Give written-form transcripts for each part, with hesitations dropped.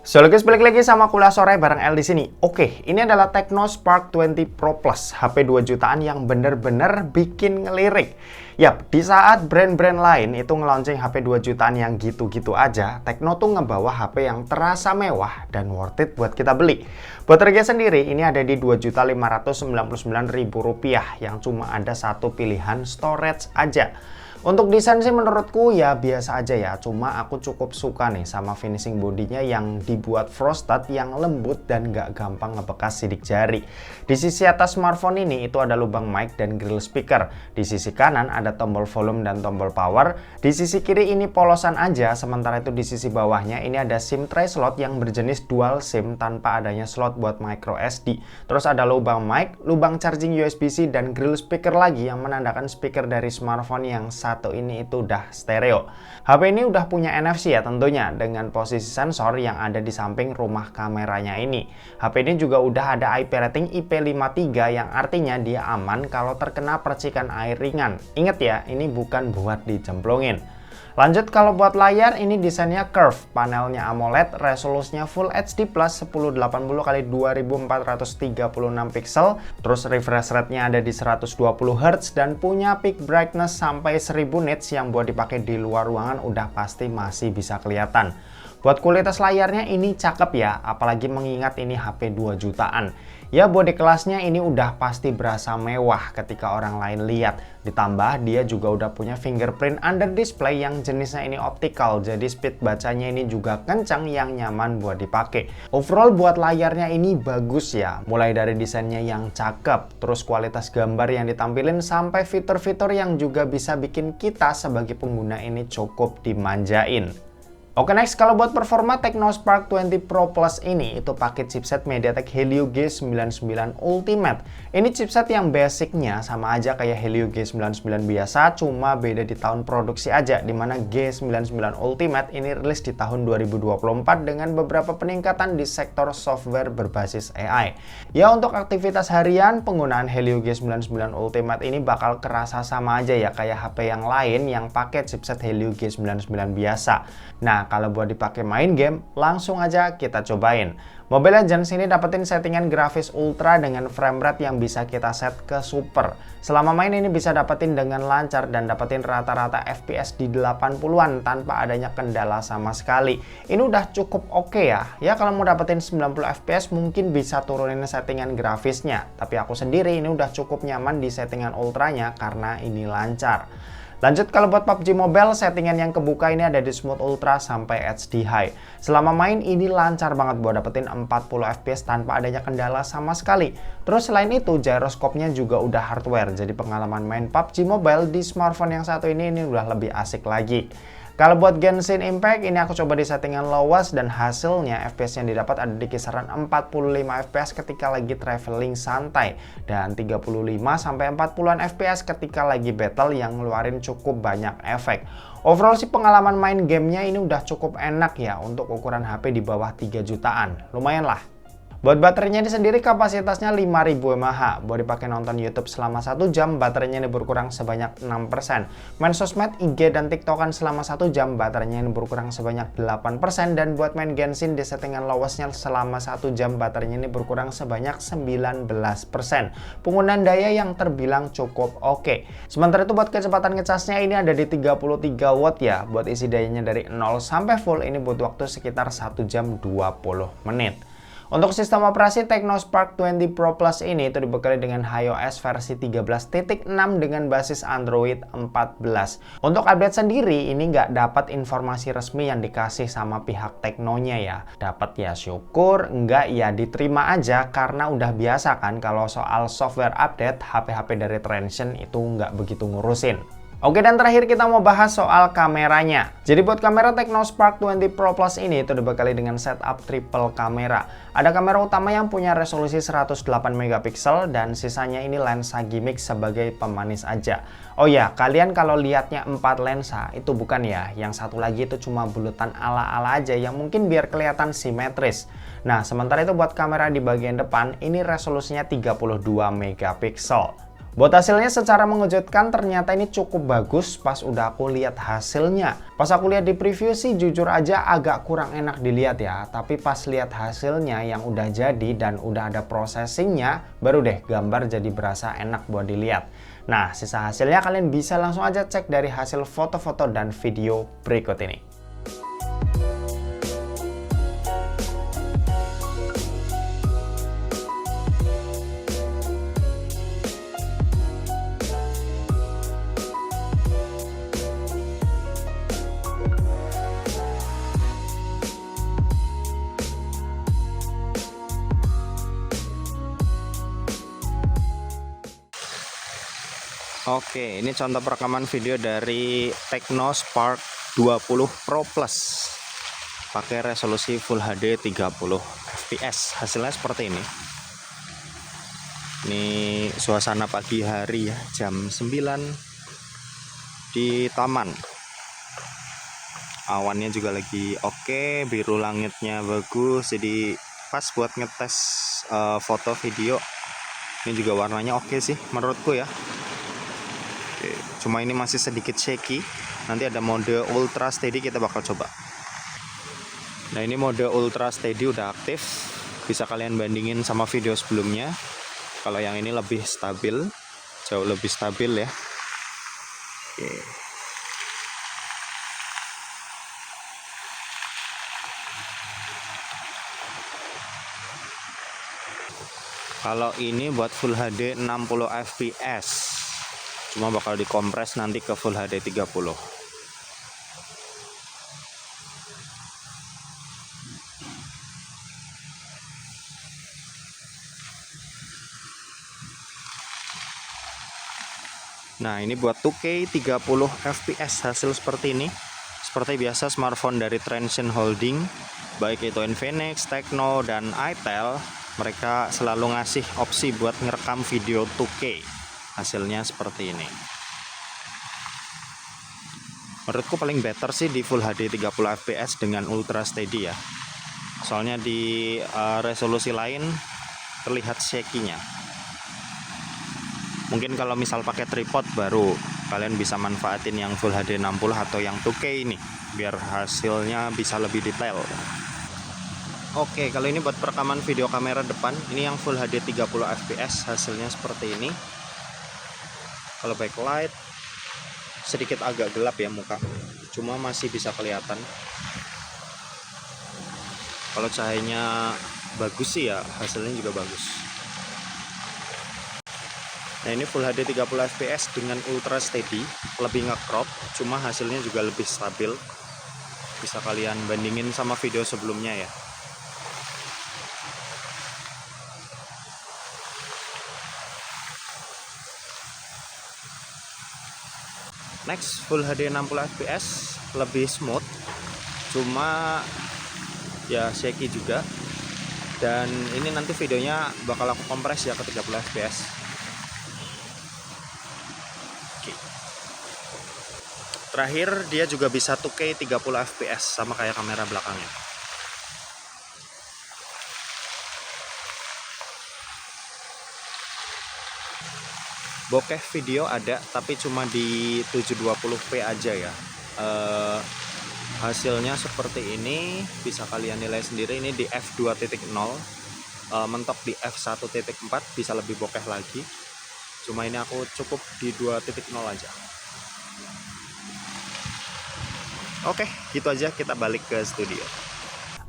So, guys, balik lagi sama Kuliah Sore bareng El di sini. Oke, ini adalah Tecno Spark 20 Pro Plus, HP 2 jutaan yang bener-bener bikin ngelirik. Yap, di saat brand-brand lain itu nge-launching HP 2 jutaan yang gitu-gitu aja, Tecno tuh ngebawa HP yang terasa mewah dan worth it buat kita beli. Buat harga sendiri, ini ada di Rp2.599.000 yang cuma ada satu pilihan storage aja. Untuk desain sih menurutku ya biasa aja ya, cuma aku cukup suka nih sama finishing bodinya yang dibuat frosted yang lembut dan gak gampang ngebekas sidik jari. Di sisi atas smartphone ini itu ada lubang mic dan grill speaker. Di sisi kanan ada tombol volume dan tombol power. Di sisi kiri ini polosan aja, sementara itu di sisi bawahnya ini ada SIM tray slot yang berjenis dual SIM tanpa adanya slot buat micro SD. Terus ada lubang mic, lubang charging USB-C dan grill speaker lagi yang menandakan speaker dari smartphone yang satu ini itu udah stereo. HP ini udah punya NFC ya tentunya dengan posisi sensor yang ada di samping rumah kameranya ini. HP ini juga udah ada IP rating IP53 yang artinya dia aman kalau terkena percikan air ringan. Ingat ya, ini bukan buat dicemplungin. Lanjut, kalau buat layar ini desainnya curve, panelnya AMOLED, resolusinya Full HD Plus 1080x2436 pixel, terus refresh rate-nya ada di 120 Hz dan punya peak brightness sampai 1000 nits yang buat dipakai di luar ruangan udah pasti masih bisa kelihatan. Buat kualitas layarnya ini cakep ya, apalagi mengingat ini HP 2 jutaan. Ya body kelasnya ini udah pasti berasa mewah ketika orang lain lihat. Ditambah dia juga udah punya fingerprint under display yang jenisnya ini optical, jadi speed bacanya ini juga kencang yang nyaman buat dipakai. Overall buat layarnya ini bagus ya, mulai dari desainnya yang cakep, terus kualitas gambar yang ditampilin sampai fitur-fitur yang juga bisa bikin kita sebagai pengguna ini cukup dimanjain. Oke, next, kalau buat performa Tecno Spark 20 Pro Plus ini itu pakai chipset MediaTek Helio G99 Ultimate. Ini chipset yang basicnya sama aja kayak Helio G99 biasa, cuma beda di tahun produksi aja, dimana G99 Ultimate ini rilis di tahun 2024 dengan beberapa peningkatan di sektor software berbasis AI. Ya, untuk aktivitas harian penggunaan Helio G99 Ultimate ini bakal kerasa sama aja ya kayak HP yang lain yang pakai chipset Helio G99 biasa. Nah, kalau buat dipakai main game, langsung aja kita cobain. Mobile Legends ini dapetin settingan grafis ultra dengan frame rate yang bisa kita set ke super. Selama main ini bisa dapetin dengan lancar dan dapetin rata-rata FPS di 80-an tanpa adanya kendala sama sekali. Ini udah cukup oke ya. Ya kalau mau dapetin 90 FPS mungkin bisa turunin settingan grafisnya. Tapi aku sendiri ini udah cukup nyaman di settingan ultranya karena ini lancar. Lanjut, kalau buat PUBG Mobile, settingan yang kebuka ini ada di Smooth Ultra sampai HD High. Selama main ini lancar banget buat dapetin 40 FPS tanpa adanya kendala sama sekali. Terus selain itu, gyroscope-nya juga udah hardware, jadi pengalaman main PUBG Mobile di smartphone yang satu ini udah lebih asik lagi. Kalau buat Genshin Impact ini aku coba di settingan lowest dan hasilnya FPS yang didapat ada di kisaran 45 FPS ketika lagi traveling santai dan 35-40an FPS ketika lagi battle yang ngeluarin cukup banyak efek. Overall sih pengalaman main gamenya ini udah cukup enak ya untuk ukuran HP di bawah 3 jutaan. Lumayan lah. Buat baterainya ini sendiri kapasitasnya 5000 mAh. Buat dipakai nonton YouTube selama 1 jam, baterainya ini berkurang sebanyak 6%. Main sosmed, IG, dan TikTokan selama 1 jam, baterainya ini berkurang sebanyak 8%. Dan buat main Genshin di settingan lowestnya selama 1 jam, baterainya ini berkurang sebanyak 19%. Penggunaan daya yang terbilang cukup oke. Sementara itu buat kecepatan ngecasnya ini ada di 33 watt ya. Buat isi dayanya dari 0 sampai full ini butuh waktu sekitar 1 jam 20 menit. Untuk sistem operasi Tecno Spark 20 Pro Plus ini itu dibekali dengan iOS versi 13.6 dengan basis Android 14. Untuk update sendiri ini nggak dapat informasi resmi yang dikasih sama pihak Tecnonya ya. Dapat ya syukur, nggak ya diterima aja karena udah biasa kan kalau soal software update HP-HP dari Transsion itu nggak begitu ngurusin. Oke, dan terakhir kita mau bahas soal kameranya. Jadi buat kamera Tecno Spark 20 Pro Plus ini itu dibekali dengan setup triple kamera. Ada kamera utama yang punya resolusi 108 megapiksel dan sisanya ini lensa gimmick sebagai pemanis aja. Oh ya, kalian kalau lihatnya 4 lensa itu bukan ya, yang satu lagi itu cuma bulutan ala-ala aja yang mungkin biar kelihatan simetris. Nah, sementara itu buat kamera di bagian depan ini resolusinya 32 megapiksel. Buat hasilnya secara mengejutkan, ternyata ini cukup bagus pas udah aku lihat hasilnya. Pas aku lihat di preview sih jujur aja agak kurang enak dilihat ya. Tapi pas lihat hasilnya yang udah jadi dan udah ada processingnya, baru deh gambar jadi berasa enak buat dilihat. Nah, sisa hasilnya kalian bisa langsung aja cek dari hasil foto-foto dan video berikut ini. Oke, ini contoh perekaman video dari Tecno Spark 20 Pro Plus. Pakai resolusi Full HD 30 fps. Hasilnya seperti ini. Ini suasana pagi hari ya, jam 9 di taman. Awannya juga lagi oke, biru langitnya bagus, jadi pas buat ngetes foto video. Ini juga warnanya oke sih menurutku ya. Cuma ini masih sedikit shaky. Nanti ada mode ultra steady, kita bakal coba. Nah, ini mode ultra steady udah aktif. Bisa kalian bandingin sama video sebelumnya. Kalau yang ini lebih stabil, jauh lebih stabil ya. Oke. Kalau ini buat Full HD 60 fps. Cuma bakal dikompres nanti ke Full HD 30. Nah, ini buat 2K 30 fps hasil seperti ini. Seperti biasa smartphone dari Transsion Holding, baik itu Infinix, Tecno, dan Itel, mereka selalu ngasih opsi buat ngerekam video 2K. Hasilnya seperti ini. Menurutku paling better sih di Full HD 30 fps dengan ultra steady ya. Soalnya di resolusi lain terlihat shaky-nya. Mungkin kalau misal pakai tripod baru kalian bisa manfaatin yang Full HD 60 atau yang 2K ini biar hasilnya bisa lebih detail. Oke, kalau ini buat perekaman video kamera depan, ini yang Full HD 30 fps hasilnya seperti ini. Kalau backlight sedikit agak gelap ya muka, cuma masih bisa kelihatan. Kalau cahayanya bagus sih ya, hasilnya juga bagus. Nah, ini Full HD 30 fps dengan ultra steady, lebih nge-crop, cuma hasilnya juga lebih stabil. Bisa kalian bandingin sama video sebelumnya ya. Next, Full HD 60 fps lebih smooth, cuma ya shaky juga. Dan ini nanti videonya bakal aku kompres ya ke 30 fps. Oke. Terakhir, dia juga bisa 2K 30 fps sama kayak kamera belakangnya. Bokeh video ada, tapi cuma di 720p aja ya. Hasilnya seperti ini, bisa kalian nilai sendiri. Ini di f2.0, mentok di f1.4 bisa lebih bokeh lagi. Cuma ini aku cukup di 2.0 aja. Oke, gitu aja, kita balik ke studio.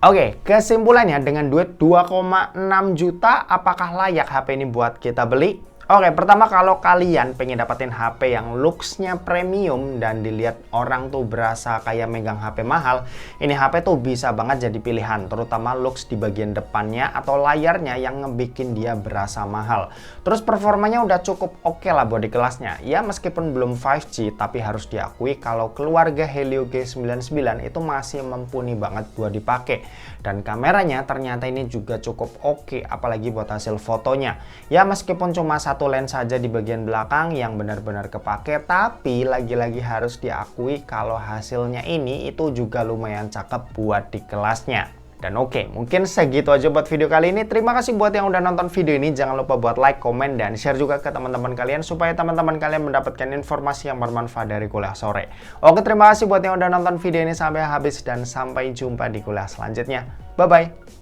Oke, kesimpulannya dengan duit 2,6 juta, apakah layak HP ini buat kita beli? Oke, pertama kalau kalian pengen dapetin HP yang looks-nya premium dan dilihat orang tuh berasa kayak megang HP mahal, ini HP tuh bisa banget jadi pilihan, terutama looks di bagian depannya atau layarnya yang ngebikin dia berasa mahal. Terus performanya udah cukup oke lah buat di kelasnya. Ya meskipun belum 5G, tapi harus diakui kalau keluarga Helio G99 itu masih mumpuni banget buat dipakai. Dan kameranya ternyata ini juga cukup oke, apalagi buat hasil fotonya. Ya meskipun cuma satu lens saja di bagian belakang yang benar-benar kepake, tapi lagi-lagi harus diakui kalau hasilnya ini itu juga lumayan cakep buat di kelasnya. Dan oke, mungkin segitu aja buat video kali ini. Terima kasih buat yang udah nonton video ini. Jangan lupa buat like, komen, dan share juga ke teman-teman kalian supaya teman-teman kalian mendapatkan informasi yang bermanfaat dari kuliah sore. Oke, terima kasih buat yang udah nonton video ini sampai habis dan sampai jumpa di kuliah selanjutnya. Bye-bye.